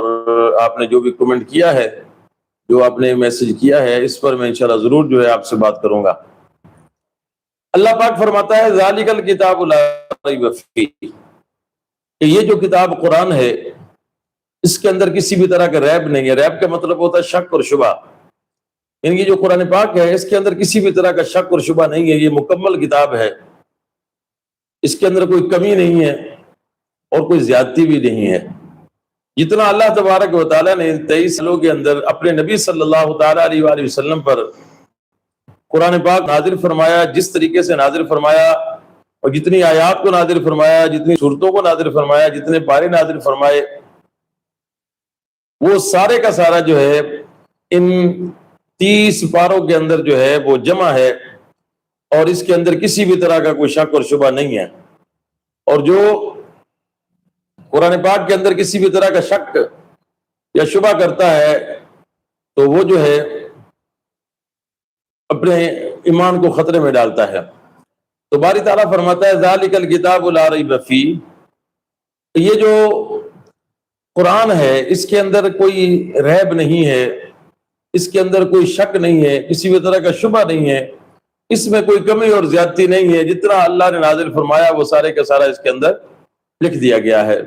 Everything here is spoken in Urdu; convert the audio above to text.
اور آپ نے جو بھی کمنٹ کیا ہے، جو آپ نے میسج کیا ہے، اس پر میں انشاءاللہ ضرور جو ہے آپ سے بات کروں گا۔ اللہ پاک فرماتا ہے ذالک الکتاب لا ریب فیہ، کہ یہ جو کتاب قرآن ہے اس کے اندر کسی بھی طرح کا ریب نہیں ہے۔ ریب کا مطلب ہوتا ہے شک اور شبہ، یعنی کہ جو قرآن پاک ہے اس کے اندر کسی بھی طرح کا شک اور شبہ نہیں ہے، یہ مکمل کتاب ہے، اس کے اندر کوئی کمی نہیں ہے اور کوئی زیادتی بھی نہیں ہے۔ جتنا اللہ تبارک و تعالیٰ نے 23 سالوں کے اندر اپنے نبی صلی اللہ تعالیٰ علیہ وآلہ وسلم پر قرآن پاک نازل فرمایا، جس طریقے سے نازل فرمایا اور جتنی آیات کو نازل فرمایا، جتنی صورتوں کو نازل فرمایا، جتنے پارے نازل فرمائے، وہ سارے کا سارا جو ہے ان 30 پاروں کے اندر جو ہے وہ جمع ہے، اور اس کے اندر کسی بھی طرح کا کوئی شک اور شبہ نہیں ہے۔ اور جو قرآن پاک کے اندر کسی بھی طرح کا شک یا شبہ کرتا ہے تو وہ جو ہے اپنے ایمان کو خطرے میں ڈالتا ہے۔ تو باری تعالیٰ فرماتا ہے ذالک الکتاب لا ریب فیہ، یہ جو قرآن ہے اس کے اندر کوئی ریب نہیں ہے، اس کے اندر کوئی شک نہیں ہے، کسی بھی طرح کا شبہ نہیں ہے، اس میں کوئی کمی اور زیادتی نہیں ہے، جتنا اللہ نے نازل فرمایا وہ سارے کا سارا اس کے اندر لکھ دیا گیا ہے۔